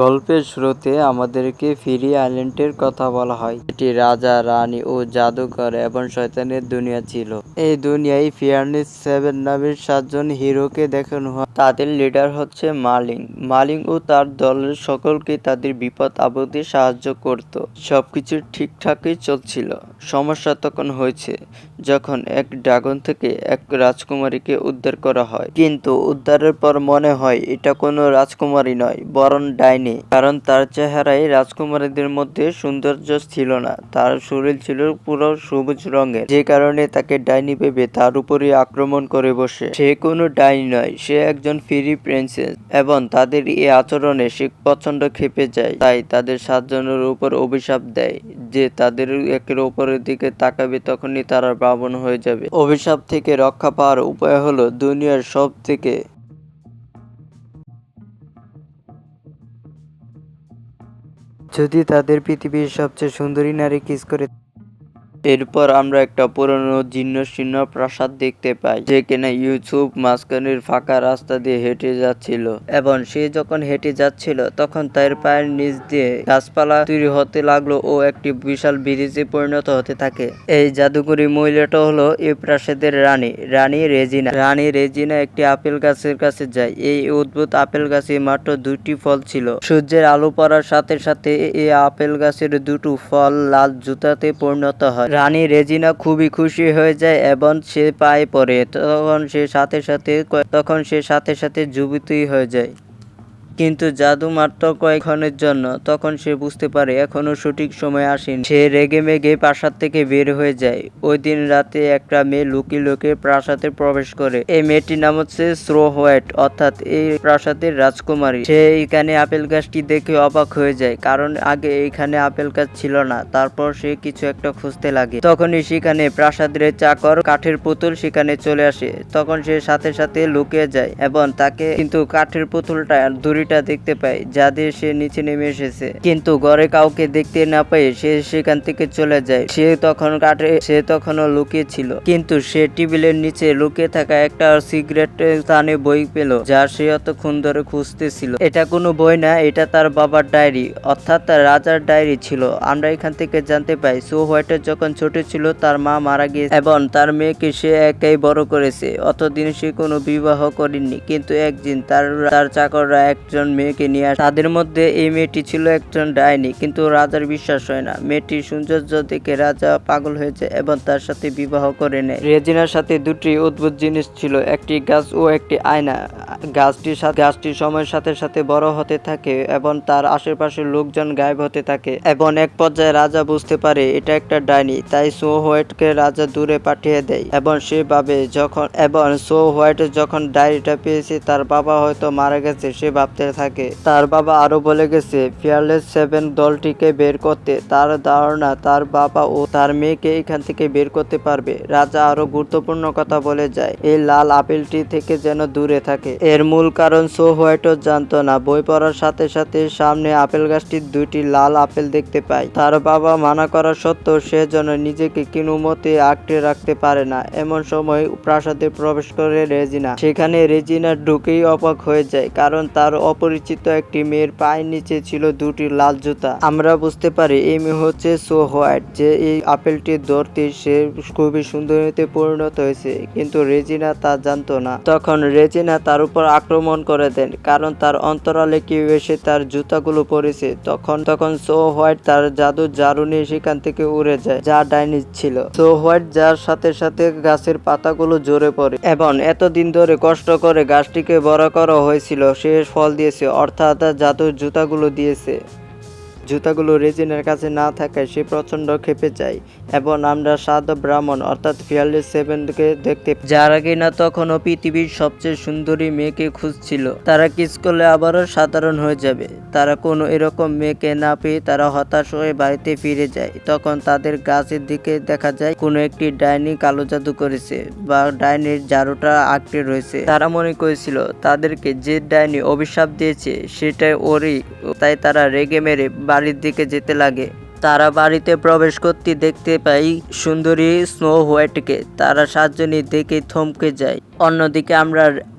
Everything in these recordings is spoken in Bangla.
গল্পের শুরুতে আমাদেরকে ফেরি আইল্যান্ডের কথা বলা হয়। এটি রাজা, রানী ও জাদুকর এবং শয়তানের দুনিয়া ছিল। এই দুনিয়ায় ফিয়ারলেস সেভেন নামের 7 জন হিরোকে দেখানো হয়। তাদের লিডার হচ্ছে মার্লিন। মার্লিন ও তার দলের সকলকে তাদের বিপদ আপদে সাহায্য করত। সবকিছু ঠিকঠাকই চলছিল। সমস্যা তখন হয়েছে যখন এক ড্রাগন থেকে এক রাজকুমারীকে উদ্ধার করা হয়। কিন্তু উদ্ধারের পর মনে হয় এটা কোনো রাজকুমারী নয়, বরং ডাইনি। কারণ তার চেহারায় রাজকুমারীদের মধ্যে সৌন্দর্য ছিল না। তার শরীর ছিল পুরো সবুজ রঙের, যে কারণে তাকে ডাইনি ভেবে তার উপরে আক্রমণ করে বসে। সে কোনো ডাইনি নয়, সে একজন ফেরি প্রিন্সেস এবং তাদের এই আচরণে সে প্রচন্ড ক্ষেপে যায়। তাই তাদের 7 জনের উপর অভিশাপ দেয় যে তাদের একের উপরের দিকে তাকাবে তখনই তারা ব্রাহ্মণ হয়ে যাবে। অভিশাপ থেকে রক্ষা পাওয়ার উপায় হলো দুনিয়ার সব থেকে যদি তাদের পৃথিবীর সবচেয়ে সুন্দরী নারী কিস করে। এরপর আমরা একটা পুরনো জীর্ণশীর্ণ প্রাসাদ দেখতে পাই, যে কিনা ইউসুফ মাঝখানের ফাঁকা রাস্তা দিয়ে হেঁটে যাচ্ছিল এবং সে যখন হেঁটে যাচ্ছিল তখন তার পায়ের নিচ দিয়ে গাছপালা তৈরি হতে লাগলো ও একটি বিশাল ব্রিজে পরিণত হতে থাকে। এই জাদুকরী মহিলাটা হলো এই প্রাসাদের রানী, রানী রেজিনা। রানী রেজিনা একটি আপেল গাছের কাছে যায়। এই অদ্ভুত আপেল গাছে মাত্র 2টি ফল ছিল। সূর্যের আলো পড়ার সাথে সাথে এই আপেল গাছের 2টো ফল লাল জুতাতে পরিণত হয়। রানী রেজিনা খুবই খুশি হয়ে যায় এবং সে পায়ে পড়ে। তখন সে সাথে সাথে জীবিতই হয়ে যায়। কিন্তু জাদু মাত্র কয়েকক্ষণের জন্য। তখন সে বুঝতে পারে এখনো সঠিক সময় আসেনি। সে রেগে মেগে প্রাসাদ থেকে বের হয়ে যায়। ওই দিন রাতে একটা মেয়ে লুকিয়ে লুকিয়ে প্রাসাদে প্রবেশ করে। এই মেয়েটির নাম হচ্ছে স্নো হোয়াইট, অর্থাৎ এই প্রাসাদের রাজকুমারী। সে এইখানে আপেল গাছটি দেখে অবাক হয়ে যায়, কারণ আগে এইখানে আপেল গাছ ছিল না। তারপর সে কিছু একটা খুঁজতে লাগে। তখনই সেখানে প্রাসাদের চাকর কাঠের পুতুল সেখানে চলে আসে। তখন সে সাথে সাথে লুকিয়ে যায় এবং তাকে কিন্তু কাঠের পুতুলটা দেখতে পায়, যা দিয়ে সে নিচে নেমে এসেছে। কিন্তু ঘরে কাউকে দেখতে না পেয়ে সে সেখান থেকে চলে যায়। সে তখনও লুকিয়ে ছিল, কিন্তু সে টেবিলের নিচে লুকিয়ে থাকা একটা সিগারেট স্থানে বই পেল, যা সে এতক্ষণ ধরে খুঁজতেছিল। এটা কোনো বই না, এটা তার বাবার ডায়েরি, অর্থাৎ তার রাজার ডায়েরি ছিল। আমরা এখান থেকে জানতে পাই স্নো হোয়াইটের যখন ছোট ছিল তার মা মারা গিয়েছে এবং তার মেয়েকে সে একাই বড় করেছে। অতদিন সে কোনো বিবাহ করেনি। কিন্তু একদিন তার চাকররা একজন মেয়েকে নিয়ে আসে। তাদের মধ্যে এই মেয়েটি ছিল একজন ডাইনি, কিন্তু রাজার বিশ্বাস হয় না। মেয়েটির সৌন্দর্য দেখে রাজা পাগল হয়ে যায় এবং তার সাথে বিবাহ করে নেয়। রেজিনার সাথে 2টি অদ্ভুত জিনিস ছিল, একটি গাছ ও একটি আয়না। গাছটি সময়ের সাথে সাথে বড় হতে থাকে এবং তার আশেপাশের লোকজন গায়েব হতে থাকে এবং এক পর্যায়ে রাজা বুঝতে পারে এটা একটা ডাইনি। তাই স্নো হোয়াইটকে রাজা দূরে পাঠিয়ে দেয় এবং স্নো হোয়াইট যখন ডায়েরিটা পেয়েছে তার বাবা হয়তো মারা গেছে সে ভাবতে থাকে। তার বাবা আরো বলে গেছে ফিয়ারলেস 7 দলটিকে বের করতে। তার ধারণা তার বাবা ও তার মেয়েকে এখান থেকে বের করতে পারবে। রাজা আরো গুরুত্বপূর্ণ কথা বলে যায়, এই লাল আপেলটি থেকে যেন দূরে থাকে। এর মূল কারণ স্নো হোয়াইটও জানতো না। বই পড়ার সাথে সাথে সামনে আপেল গাছটির 2টি লাল আপেল দেখতে পায়। তার বাবা মানা করা সত্ত্বেও সে যেন নিজেকে কোনো মতে আঁকড়ে রাখতে পারে না। এমন সময় প্রাসাদে প্রবেশ করে রেজিনা। সেখানে রেজিনা ঢুকেই অবাক হয়ে যায়, কারণ তার অপরিচিত একটি মেয়ের পায়ের নিচে ছিল 2টি লাল জুতা। আমরা বুঝতে পারি এই মেয়ে হচ্ছে স্নো হোয়াইট, যে এই আপেলটি ধরতে সে খুবই সুন্দরীতে পরিণত হয়েছে, কিন্তু রেজিনা তা জানতো না। তখন রেজিনা তার উপর আক্রমণ করে দেন, কারণ তার অন্তরালে কেউ এসে তার জুতাগুলো পরেছে। তখন স্নো হোয়াইট তার জাদুর ঝাড়ু নিয়ে সেখান থেকে উড়ে যায়, যা ডাইনি ছিল। স্নো হোয়াইট যার সাথে সাথে গাছের পাতাগুলো ঝরে পড়ে এবং এতদিন ধরে কষ্ট করে গাছটিকে বড় করা হয়েছিল সে ফল দিয়েছে, অর্থাৎ জাদুর জুতাগুলো দিয়েছে। জুতাগুলো রেজিনার কাছে না থাকায় সে প্রচন্ড ক্ষেপে যায় এবং আমরা 7 ব্রাহ্মণ অর্থাৎ ফিয়ারলেস 7কে দেখতে, যারা কিনা তখনও পৃথিবীর সবচেয়ে সুন্দরী মেয়েকে খুঁজছিল। তারা কিস করলে আবারও সাধারণ হয়ে যাবে। তারা কোনো এরকম মেয়েকে না পেয়ে তারা হতাশ হয়ে বাড়িতে ফিরে যায়। তখন তাদের গাছের দিকে দেখা যায় কোনো একটি ডাইনি কালো জাদু করেছে বা ডাইনির ঝাড়ুটা আঁকড়ে রয়েছে। তারা মনে করেছিল তাদেরকে যে ডাইনি অভিশাপ দিয়েছে সেটাই ওরই, তাই তারা রেগে মেরে বাড়ির দিকে যেতে লাগে। তারা বাড়িতে প্রবেশ করতে দেখতে পাই সুন্দরী স্নো হোয়াইটকে। তারা সাতজনই দেখে থমকে যায়।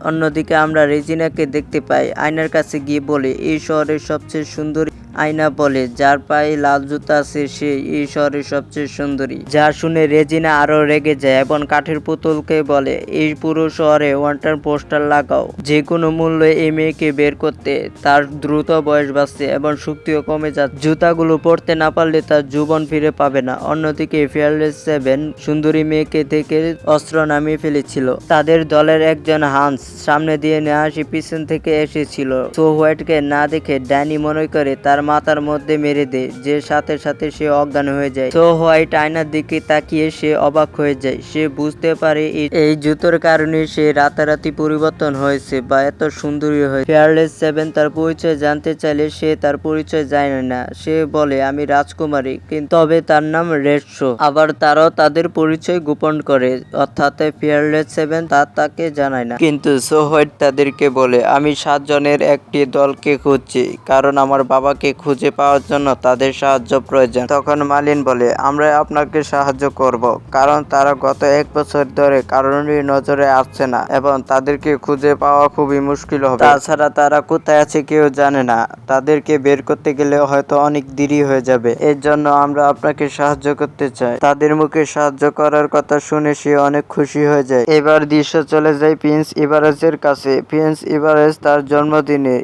অন্যদিকে আমরা রেজিনাকে দেখতে পাই। আয়নার কাছে গিয়ে বলে, এই শহরের সবচেয়ে সুন্দরী। আয়না বলে, যার পায়ে লাল জুতা আছে সে এই শহরের সবচেয়ে সুন্দরী। যা শুনে রেজিনা আরো রেগে যায় এবং কাঠের পুতুলকে বলে, এই পুরো শহরে ওয়ান্টার পোস্টার লাগাও, যে কোনো মূল্যে এই মেয়েকে বের করতে। তার দ্রুত বয়স বাড়ছে এবং শক্তিও কমে যাচ্ছে। জুতাগুলো পরতে না পারলে তার যৌবন ফিরে পাবে না। অন্যদিকে ফিয়ারলেস 7 সুন্দরী মেয়েকে থেকে অস্ত্র নামিয়ে ফেলেছিল। তাদের দলের একজন হান্স সামনে দিয়ে না আসে পিছন থেকে এসেছিল। সো হোয়াইটকে না দেখে ড্যানি মনে করে তার মাথার মধ্যে মেরে দেয়, যে সাথে সাথে সে অজ্ঞান হয়ে যায়। সো হোয়াইট আয়নার দিকে তাকিয়ে সে অবাক হয়ে যায়। সে বুঝতে পারে এই জুতোর কারণে সে রাতারাতি পরিবর্তন হয়েছে বা এত সুন্দরী হয়েছে। ফিয়ারলেস 7 তার পরিচয় জানতে চাইলে সে তার পরিচয় জানে না। সে বলে, আমি রাজকুমারী, কিন্তু তবে তার নাম রেড শো। আবার তারাও তাদের পরিচয় গোপন করে, অর্থাৎ ফিয়ারলেস 7 তাকে জানায় না। কিন্তু সো হোয়াইট তাদেরকে বলে, আমি 7 জনের একটি দলকে খুঁজছি, কারণ আমার বাবাকে খুঁজে পাওয়ার জন্য তাদের সাহায্য প্রয়োজন। তখন মালিন বলে, আমরা আপনাকে সাহায্য করব, কারণ তারা গত 1 বছর ধরে কারোরই নজরে আসছে না এবং তাদেরকে খুঁজে পাওয়া খুবই মুশকিল হবে। তাছাড়া তারা কোথায় আছে কেউ জানে না। তাদেরকে বের করতে গেলে হয়তো অনেক দেরি হয়ে যাবে। এর জন্য আমরা আপনাকে সাহায্য করতে চাই। তাদের মুখে সাহায্য করার কথা শুনে সে অনেক খুশি হয়ে যায়। এবার দৃশ্য চলে যায় প্রিন্স ইভারেজের কাছে। প্রিন্স ইভারেজ তার জন্মদিনে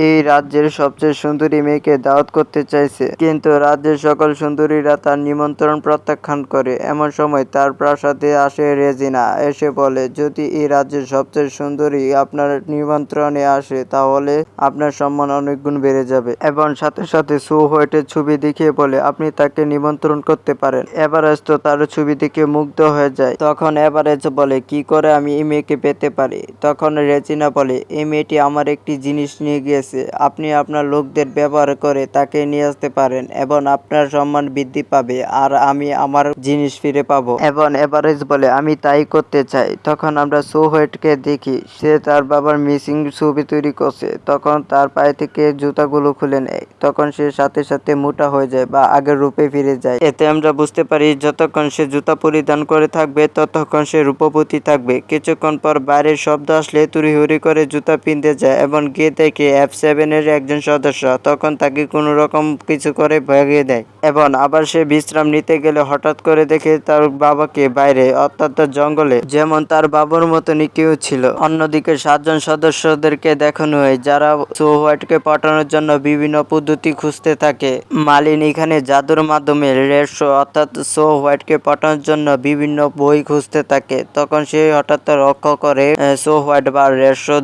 এই রাজ্যের সবচেয়ে সুন্দরী মেয়েকে দাওয়াত করতে চাইছে, কিন্তু রাজ্যের সকল সুন্দরীরা তার নিমন্ত্রণ প্রত্যাখ্যান করে। এমন সময় তার প্রাসাদে আসে রেজিনা। এসে বলে, যদি এই রাজ্যের সবচেয়ে সুন্দরী আপনার নিমন্ত্রণে আসে তাহলে আপনার সম্মান অনেক গুণ বেড়ে যাবে। এবং সাথে সাথে সো হোয়াইটের ছবি দেখিয়ে বলে, আপনি তাকে নিমন্ত্রণ করতে পারেন। এভারেজ তো তার ছবি দেখে মুগ্ধ হয়ে যায়। তখন এভারেজ বলে, কি করে আমি এই মেয়েকে পেতে পারি? তখন রেজিনা বলে, এই মেয়েটি আমার একটি জিনিস নিয়ে গিয়েছে। আপনি আপনার লোকদের ব্যবহার করে তাকে নিয়ে আসতে পারেন এবং আপনার সম্মান বৃদ্ধি পাবে আর আমি আমার জিনিস ফিরে পাবো। এবং এভারেজ বলে, আমি তাই করতে চাই। তখন আমরা সো হোয়াইটকে দেখি সে তার বাবার মিসিং ছবি তৈরি করছে। তখন তার পায়ে থেকে জুতাগুলো খুলে নেয়। তখন সে সাথে সাথে মোটা হয়ে যায় বা আগের রূপে ফিরে যায়। এতে আমরা বুঝতে পারি যতক্ষণ সে জুতা পরিধান করে থাকবে ততক্ষণ সে রূপবতী থাকবে। কিছুক্ষণ পর বাইরের শব্দ আসলে তড়িঘড়ি করে জুতা পিনতে যায় এবং গিয়ে দেখে F7 এর একজন সদস্য। তখন তাকে কোনো রকম কিছু করে ভাগিয়ে দেয় এবং আবার সে বিশ্রাম নিতে গেলে হঠাৎ করে দেখে তার বাবাকে বাইরে, অর্থাৎ জঙ্গলে, যেমন তার বাবার মতনই কেউ ছিল। অন্যদিকে 7 জন সদস্যদেরকে দেখানো হয় যারা সো হোয়াইটকে পাঠানোর জন্য বিভিন্ন পদ্ধতি খুঁজতে থাকে। মালিন এখানে জাদুর মাধ্যমে রেড শো অর্থাৎ সো হোয়াইটকে পাঠানোর জন্য বিভিন্ন বই খুঁজতে থাকে। তখন সে হঠাৎ লক্ষ্য করে সো হোয়াইট বা রেড শো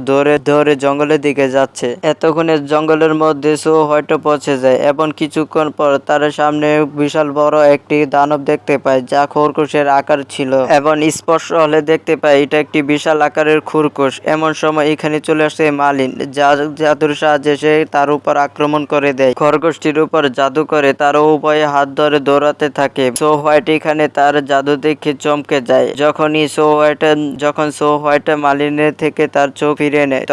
ধরে জঙ্গলের দিকে যাচ্ছে। এতক্ষণে জঙ্গলের মধ্যে সো হোয়াইটও পৌঁছে যায় এবং কিছুক্ষণ পর তার সামনে বিশাল বড় একটি দানব দেখতে পায় যা খরগোশের আকার ছিল এবং স্পর্শ হলে দেখতে পায় এটা একটি বিশাল আকারের খরগোশ। এমন সময় এখানে চলে আসে মালিন, জাদুর সাহায্যে সে তার উপর আক্রমণ করে দেয়। খরগোশটির উপর জাদু করে তার উভয়ে হাত ধরে দৌড়াতে থাকে। সো হোয়াইট এখানে তার জাদু দেখে চমকে যায়। যখন সো হোয়াইট মালিনের থেকে তার চোখ ফিরে নেয়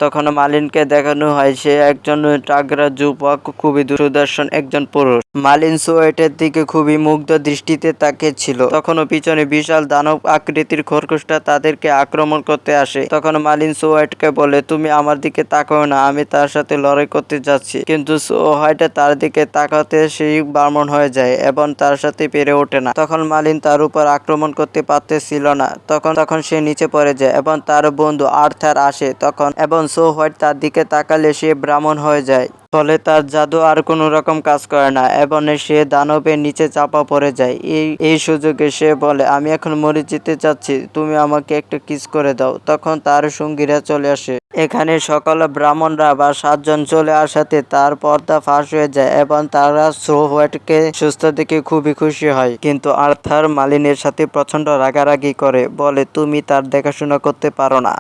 তখন মালিনকে দেখানো হয় সে একজন টাগরা যুবক, খুবই সুদর্শন একজন পুরুষ। মালিন সো হোয়াইটের দিকে খুবই মুগ্ধ দৃষ্টিতে তাকিয়েছিল। তখনও পিছনে বিশাল দানব আকৃতির খরগোশটা তাদেরকে আক্রমণ করতে আসে। তখন মালিন সো হোয়াইটকে বলে, তুমি আমার দিকে তাকাও না, আমি তার সাথে লড়াই করতে যাচ্ছি। কিন্তু সো হোয়াইট তার দিকে তাকাতে সেই বামন হয়ে যায় এবং তার সাথে পেরে ওঠে না। তখন মালিন তার উপর আক্রমণ করতে পারতেছিল না। তখন সে নিচে পড়ে যায় এবং তার বন্ধু আর্থার আসে এবং সো হোয়াইট তার দিকে তাকালে সে ব্রাহ্মণ হয়ে যায়। ফলে তার জাদু আর কোনো রকম কাজ করে না এবং সে দানবের নিচে চাপা পড়ে যায়। এই সুযোগে সে বলে, আমি এখন মরে যেতে চাচ্ছি, তুমি আমাকে একটা কিস করে দাও। তখন তার সঙ্গীরা চলে আসে। এখানে সকল ব্রাহ্মণরা বা 7 জন চলে আসাতে তার পর্দা ফাঁস হয়ে যায় এবং তারা সো হোয়াইটকে সুস্থ দেখে খুবই খুশি হয়। কিন্তু আর্থার মালিনের সাথে প্রচন্ড রাগারাগি করে, বলে তুমি তার দেখাশোনা করতে পারো না।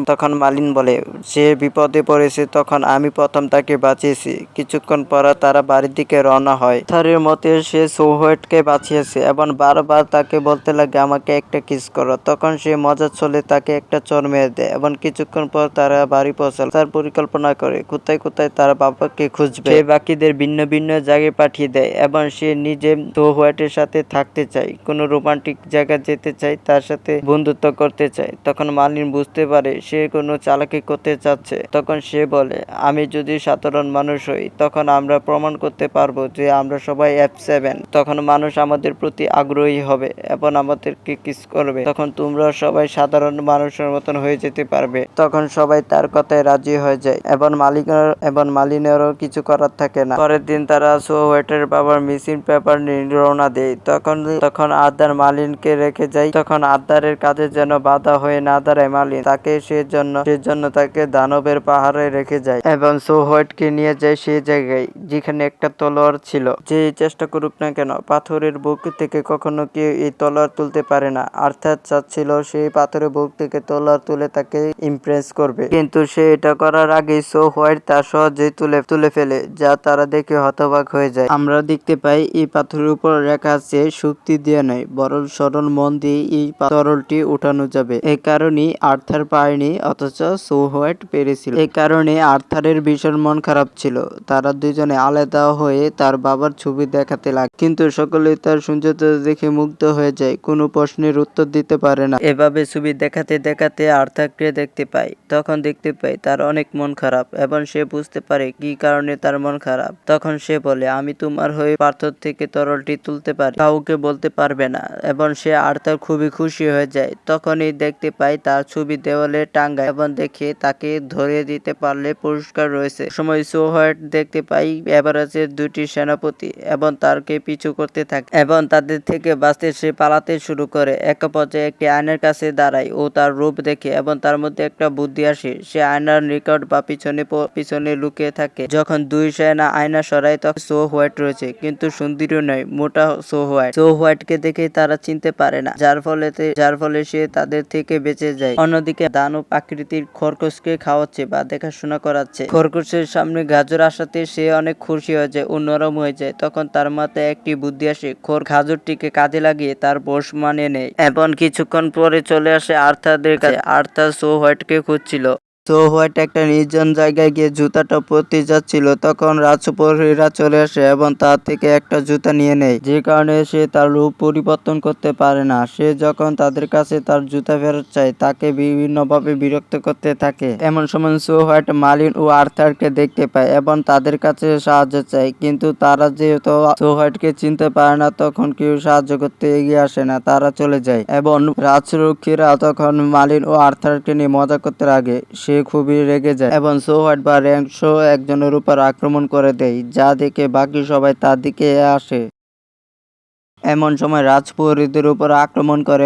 তখন মালিন বলে, সে বিপদে পড়েছে, তখন আমি প্রথম তাকে বাঁচিয়েছি। কিছুক্ষণ পর তারা বাড়ির দিকে রওনা হয়। আর্থারের মতে সে সো হোয়াইটকে বাঁচিয়েছে এবং বারবার তাকে বলতে লাগে আমাকে একটা কিস করো। তখন সে মজার ছলে তাকে একটা চড় মেরে দেয় এবং কিছুক্ষণ পর তারা বাড়ি পৌঁছাল। তার পরিকল্পনা করে কোথায় কোথায় তার বাবাকে খুঁজবে। সে বাকিদের ভিন্ন ভিন্ন জায়গায় পাঠিয়ে দেয় এবং সে নিজে সো হোয়াইটের সাথে থাকতে চায়, কোনো রোমান্টিক জায়গায় যেতে চায়, তার সাথে বন্ধুত্ব করতে চায়। তখন মার্লিন বুঝতে পারে সে কোনো চালাকি করতে চাচ্ছে। তখন সে বলে আমি যদি সাধারণ মানুষ হই তখন আমরা প্রমাণ করতে পারবো যে আমরা সবাই F7। তখন মানুষ আমাদের প্রতি আগ্রহী হবে এবং আমাদেরকে কিস করবে। তখন তোমরা সবাই সাধারণ মানুষের মতন হয়ে যেতে পারবে। তখন সবাই তার কথায় রাজি হয়ে যায় এবং মার্লিনেরও কিছু করার থাকে না। পরের দিন তারা সো হোয়াইটের বাবার মিসিং পেপার নিয়ে রওনা দেয়। তখন আর্থার মার্লিনকে রেখে যায়। তখন আর্থারের কাজে যেন বাধা হয়ে না দাঁড়ায় মার্লিন তাকে সেজন্য তাকে দানবের পাহাড়ে রেখে যায় এবং সো হোয়াইটকে নিয়ে যায় সেই জায়গায় যেখানে একটা তলোয়ার ছিল। যে চেষ্টা করুক না কেন পাথরের বুক থেকে কখনো কেউ এই তলোয়ার তুলতে পারে না। আর্থার চাচ্ছিল সেই পাথরের বুক থেকে তলোয়ার তুলে তাকে ইমপ্রেস করবে, কিন্তু সে এটা করার আগেই সো হোয়াইট তা সহজেই তুলে ফেলে, যা তারা দেখে হতবাক হয়ে যায়। আমরা দেখতে পাই এই পাথরের উপর লেখা আছে শক্তি দিয়ে নয় বরং সরল মন দিয়ে এই তরলটি উঠানো যাবে। এই কারণেই আর্থার পারেনি অথচ সো হোয়াইট পেরেছিল। এই কারণে আর্থারের ভীষণ মন খারাপ ছিল। তারা দুজনে আলাদা হয়ে তার বাবার ছবি দেখাতে লাগে, কিন্তু সকলেই তার সৌন্দর্য দেখে মুগ্ধ হয়ে যায়, কোনো প্রশ্নের উত্তর দিতে পারে না। এভাবে ছবি দেখাতে দেখাতে আর্থারকে দেখতে পাই। তখন দেখতে পাই তার অনেক মন খারাপ এবং সে বুঝতে পারে কি কারণে তার মন খারাপ। তখন সে বলে আমি তোমার হয়ে পাথর থেকে তরলটি তুলতে পারি, কাউকে বলতে পারবে না। এবং সে আর্থার খুবই খুশি হয়ে যায়। তখনই দেখতে পাই তার ছবি দেওয়ালে টাঙ্গায় এবং দেখে তাকে ধরিয়ে দিতে পারলে পুরস্কার রয়েছে। সময় সো হোয়াইট দেখতে পাই এভারেস্টের দুটি সেনাপতি এবং তারকে পিছু করতে থাকে এবং তাদের থেকে বাঁচতে সে পালাতে শুরু করে। এক পর্যায়ে একটি আয়নার কাছে দাঁড়ায় ও তার রূপ দেখে এবং তার মধ্যে একটা বুদ্ধি আসে। সে আয়নার নিকট বা পিছনে লুকিয়ে থাকে। যখন দুই সেনা আয়না সরায় তখন সো হোয়াইট রয়েছে, কিন্তু সুন্দরী নয়, মোটা সো হোয়াইটকে দেখে তারা চিনতে পারে না, যার ফলে সে তাদের থেকে বেঁচে যায়। অন্যদিকে দানব আকৃতির খরগোশকে খাওয়াচ্ছে বা দেখাশোনা করাচ্ছে। খরগোশের সামনে গাজর আসাতে সে অনেক খুশি হয়ে যায় ও নরম হয়ে যায়। তখন তার মাথায় একটি বুদ্ধি আসে, গাজরটিকে কাজে লাগিয়ে তার বশ মানিয়ে নেয় এবং কিছুক্ষণ পরে চলে আসে আর্থারদের কাছে। আর্থার সো হোয়াইটকে খুঁজছিল। সো হোয়াইট একটা নির্জন জায়গায় গিয়ে জুতাটা পরতে যাচ্ছিল, তখন রাজপ্রহরীরা চলে আসে এবং তার থেকে একটা জুতা নিয়ে নেয়, যে কারণে সে তার রূপ পরিবর্তন করতে পারে না। সে যখন তাদের কাছে তার জুতা ফেরত চায় তাকে বিভিন্নভাবে বিরক্ত করতে থাকে। এমন সময় সো হোয়াইট মার্লিন ও আর্থারকে দেখতে পায় এবং তাদের কাছে সাহায্য চায়, কিন্তু তারা যেহেতু সো হোয়াইটকে চিনতে পারে না তখন কেউ সাহায্য করতে এগিয়ে আসে না, তারা চলে যায়। এবং রাজরক্ষীরা তখন মার্লিন ও আর্থারকে নিয়ে মজা করতে লাগে। সে খুবই রেগে যায় এবং সো হোয়াইট বা র্যাংশো একজনের উপর আক্রমণ করে দেয়, যা দেখে বাকি সবাই তার দিকে আসে। এমন সময় রাজপ্রহরীদের উপর আক্রমণ করে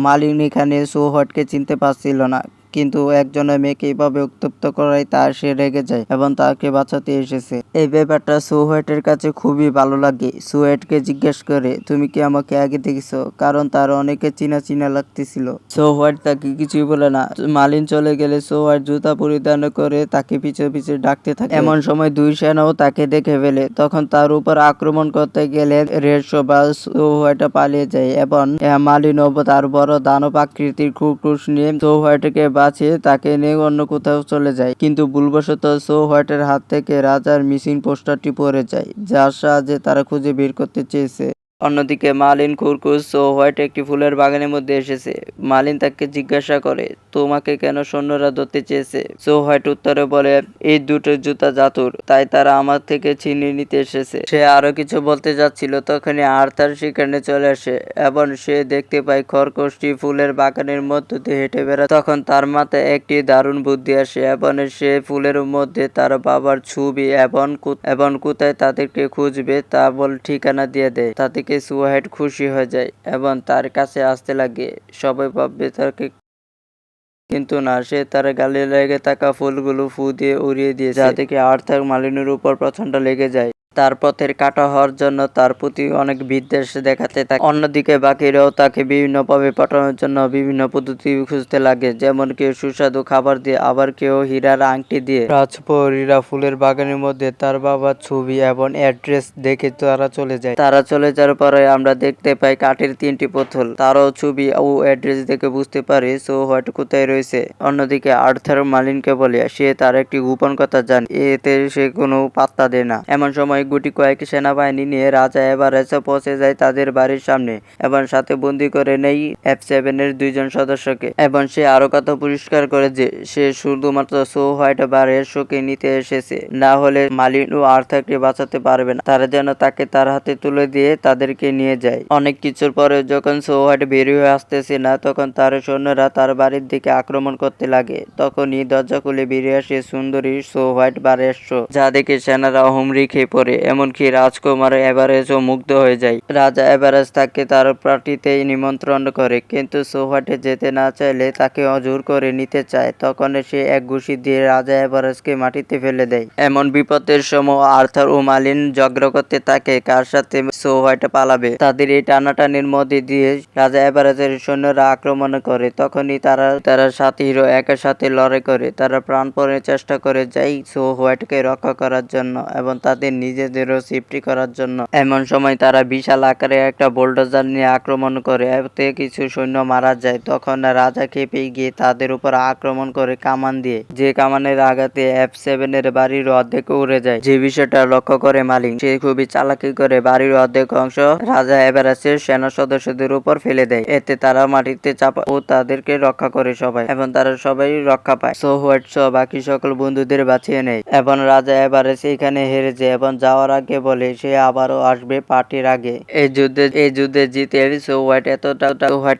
মার্লিন এখানে সো হোয়াইটকে চিনতে পারছিল না, কিন্তু একজনের মেয়েকে এইভাবে উত্ত্যক্ত করায় সে রেগে যায় এবং তাকে বাঁচাতে এসেছে। এই ব্যাপারটা সো হোয়াইটের কাছে খুবই ভালো লাগে। সো হোয়াইটকে জিজ্ঞেস করে তুমি কি আমাকে আগে দেখেছো, কারণ তার অনেকে চিনা লাগতেছিল। সো হোয়াইট তাকে কিছুই বলে না। মার্লিন চলে গেলে সো হোয়াইট জুতা পরিধান করে তাকে পিছে ডাকতে থাকে। এমন সময় দুই সেনাও তাকে দেখে ফেলে। তখন তার উপর আক্রমণ করতে গেলে রেডশো বা সো হোয়াইট পালিয়ে যায় এবং মার্লিন ও তার বড় দানব আকৃতির খরগোশ নিয়ে সো হোয়াইটকে বাঁচিয়ে তাকে নিয়ে অন্য কোথাও চলে যায়, কিন্তু ভুলবশত সো হোয়াইটের হাত থেকে রাজার মিসিং পোস্টারটি পড়ে যায়, যার সাহায্যে তারা খুঁজে বের করতে চেয়েছে। অন্যদিকে মার্লিন খরগোশ সো হোয়াইট একটি ফুলের বাগানের মধ্যে এসেছে। মার্লিন তাকে জিজ্ঞাসা করে তোমাকে কেন সৈন্যরা ধরতে চেয়েছে। সো হোয়াইট উত্তরে বলে এই দুটো জুতা জাতুর, তাই তারা আমার থেকে ছিনিয়ে নিতে এসেছে। সে আরো কিছু বলতে যাচ্ছিল তখনই আর্থার সেখানে চলে আসে এবং সে দেখতে পায় খরগোশটি ফুলের বাগানের মধ্য দিয়ে হেঁটে বেড়ায়। তখন তার মাথায় একটি দারুণ বুদ্ধি আসে এবং সে ফুলের মধ্যে তার বাবার ছবি এবং কোথায় তাদেরকে খুঁজবে তা ঠিকানা দিয়ে দেয়। তা থেকে সো হোয়াইট খুশি হয়ে যায় এবং তার কাছে আসতে লাগে। সবাই ভাববে তাকে, কিন্তু না, সে তার গালে লেগে থাকা ফুলগুলো ফু দিয়ে উড়িয়ে দিয়েছে, যা থেকে আর্থার মার্লিনের উপর প্রচন্ড লেগে যায়। তার পথের কাটা হওয়ার জন্য তার প্রতি অনেক বিদ্বেষ দেখাতে থাকে। অন্যদিকে বাকিরাও তাকে বিভিন্নভাবে পটানোর জন্য বিভিন্ন পদ্ধতি খুঁজতে লাগে, যেমন কেউ সুস্বাদু খাবার দিয়ে, আবার কেউ হীরার আংটি দিয়ে। রাজপরীরা ফুলের বাগানের মধ্যে তার বাবার ছবি এবং অ্যাড্রেস দেখে তারা চলে যায়। তারা চলে যাওয়ার পরে আমরা দেখতে পাই কাঠের 3টি পুতুল। তারাও ছবি ও অ্যাড্রেস দেখে বুঝতে পারে সো হোয়াইট কোথায় রয়েছে। অন্যদিকে আর্থার মার্লিনকে বলে সে তার একটি গোপন কথা জানে, এতে সে কোনো পাত্তা দেয় না। এমন সময় গুটি কয়েক সেনাবাহিনী নিয়ে রাজা এভারেস্টে পৌঁছে যায় তাদের বাড়ির সামনে এবং সাথে বন্দি করে নেই F7 এর 2জন সদস্যকে। এবং সে আরো কথা পরিষ্কার করে যে সে শুধুমাত্র সো হোয়াইট বারের শোকে নিতে এসেছে, না হলে মার্লিন ও আর্থারকে বাঁচাতে পারবে না। তারা যেন তাকে তার হাতে তুলে দিয়ে তাদেরকে নিয়ে যায়। অনেক কিছুর পরে যখন সো হোয়াইট বের হয়ে আসতেছে না, তখন তার সৈন্যরা তার বাড়ির দিকে আক্রমণ করতে লাগে। তখনই দরজা খুলে বেরিয়ে আসে সুন্দরী সো হোয়াইট বারেস্ট, যা দেখে সেনারা হুমড়ি খেয়ে পড়ে। এমনকি রাজকুমার এভারেস্টও মুগ্ধ হয়ে যায়। রাজা এভারেস্ট তাকে তার পার্টিতে নিমন্ত্রণ করে, কিন্তু সো হোয়াইট যেতে না চাইলে তাকে জোর করে নিতে চায়। তখন সে এক ঘুষি দিয়ে রাজা এভারেস্টকে মাটিতে ফেলে দেয়। এমন বিপদের সময় আর্থার ও মার্লিন ঝগড়া করতে থাকে কার সাথে সো হোয়াইট পালাবে। তাদের এই টানাটানির মধ্যে দিয়ে রাজা এভারেস্টের সৈন্যরা আক্রমণ করে। তখনই তারা 7 হিরো একের সাথে লড়াই করে। তারা প্রাণপণে চেষ্টা করে যায় সো হোয়াইটকে রক্ষা করার জন্য এবং তাদের নিজেদেরও সেফটি করার জন্য। এমন সময় তারা বিশাল আকারে একটা বোল্ডোজার নিয়ে আক্রমণ করে, এতে কিছু সৈন্য মারা যায়। তখন রাজা খেপে গিয়ে তাদের উপর আক্রমণ করে কামান দিয়ে, যে কামানের আঘাতে F7 এর বাড়ির অর্ধেক উড়ে যায়। যে বিষয়টা লক্ষ্য করে মার্লিন, সে খুবই চালাকি করে বাড়ির অর্ধেক অংশ রাজা এভারেস্টের সেনা সদস্যদের উপর ফেলে দেয়। এতে তারা মাটিতে চাপা ও তাদেরকে রক্ষা করে সবাই, এবং তারা সবাই রক্ষা পায়। সো হোয়াইট সহ বাকি সকল বন্ধুদের বাঁচিয়ে নেয় এবং রাজা এভারেস্ট এখানে হেরে যায় এবং যাওয়ার আগে বলে সে আবারও আসবে পার্টির আগে। এই যুদ্ধে জিতে সো হোয়াইট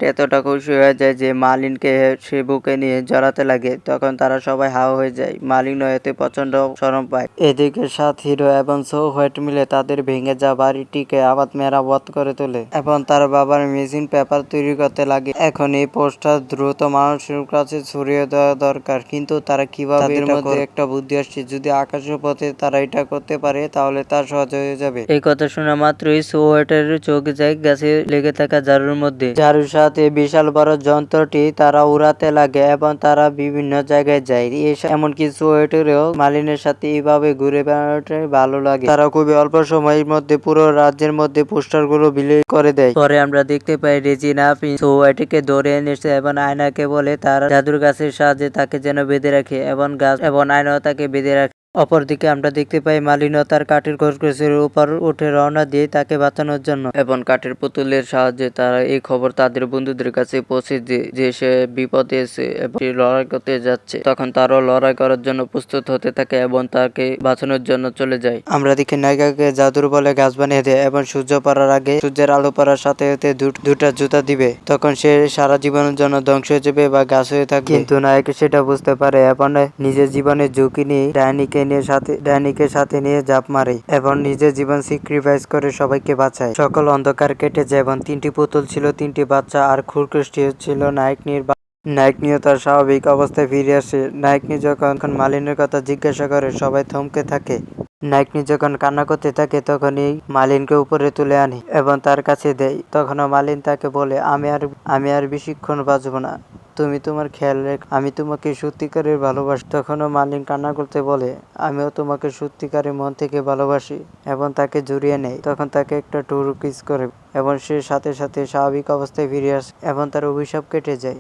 এতটা খুশি হয়ে যায় যে মার্লিনকে সে বুকে নিয়ে জড়াতে লাগে। তখন তারা সবাই হাওয়া হয়ে যায়। মার্লিনও এতে প্রচন্ড শরম পায়। এদিকে 7 হিরো এবং সো হোয়াইট মিলে তাদের ভেঙে যাওয়া বাড়িটিকে আবার মেরামত করে তোলে এবং তার বাবার মেশিন পেপার তৈরি করতে লাগে। এখন এই পোস্টার দ্রুত মানুষের কাছে ছড়িয়ে দেওয়া দরকার, কিন্তু তারা কিভাবে? তাদের মধ্যে একটা বুদ্ধি আসছে, যদি আকাশের পথে তারা এটা করতে পারে তাহলে তা সহজ হয়ে যাবে। এই কথা শোনা মাত্রই সো হোয়াইটের চোখ যায় গাছে লেগে থাকা ঝাড়ুর মধ্যে। ঝাড়ুর সাথে বিশাল বড় যন্ত্রটি তারা উড়াতে লাগে এবং তারা বিভিন্ন জায়গায় যায়। এমনকি সো হোয়াইটেরও মার্লিনের সাথে এইভাবে ঘুরে বেড়াতে ভালো লাগে। তারা খুবই অল্প সময়ের মধ্যে পুরো রাজ্যের মধ্যে পোস্টারগুলো বিলি করে দেয়। পরে আমরা দেখতে পাই রেজিনা সো হোয়াইটকে ধরে এনেছে এবং আয়নাকে বলে তার জাদুর গাছের সাহায্যে তাকে যেন বেঁধে রাখে, এবং আয়নাও তাকে বেঁধে রাখে। অপরদিকে আমরা দেখতে পাই মার্লিনও তার কাঠের খরগোশের উপর উঠে রওনা দিয়ে তাকে বাঁচানোর জন্য, এবং কাঠের পুতুলের সাহায্যে তারা এই খবর তাদের বন্ধুদের কাছে পৌঁছে যে সে বিপদে এসে এবং লড়াই করতে যাচ্ছে। তখন তারাও লড়াই করার জন্য প্রস্তুত হতে থাকে এবং তাকে বাঁচানোর জন্য চলে যায়। আমরা দেখি নায়িকাকে জাদুর বলে গাছ বানিয়ে দেয় এবং সূর্য পড়ার আগে, সূর্যের আলো পড়ার সাথে সাথে দুটা জুতা দিবে। তখন সে সারা জীবনের জন্য ধ্বংস হয়ে যাবে বা গাছ হয়ে থাকে। কিন্তু নায়ক সেটা বুঝতে পারে এবং নিজের জীবনের ঝুঁকি নিয়ে ডাইনিকে সাথে নিয়ে ঝাঁপ মারে এবং নিজের জীবন স্যাক্রিফাইস করে সবাইকে বাঁচায়। সকল অন্ধকার কেটে যায় এবং 3টি পুতুল ছিল 3টি বাচ্চা আর খরগোশটি ছিল নায়কনিও তার স্বাভাবিক অবস্থায় ফিরে আসে। নায়কনি যখন মার্লিনের কথা জিজ্ঞাসা করে সবাই থমকে থাকে। নায়কনি যখন কান্না করতে থাকে তখনই মার্লিনকে উপরে তুলে আনে এবং তার কাছে দেয়। তখনও মার্লিন তাকে বলে আমি আর বেশিক্ষণ বাঁচব না, তুমি তোমার খেয়াল রেখ, আমি তোমাকে সত্যিকারের ভালোবাসি। তখনও মার্লিন কান্না করতে বলে আমিও তোমাকে সত্যিকারের মন থেকে ভালোবাসি এবং তাকে জড়িয়ে নেয়। তখন তাকে একটা টুরু কিস করে এবং সে সাথে সাথে স্বাভাবিক অবস্থায় ফিরে আসে এবং তার অভিশাপ কেটে যায়।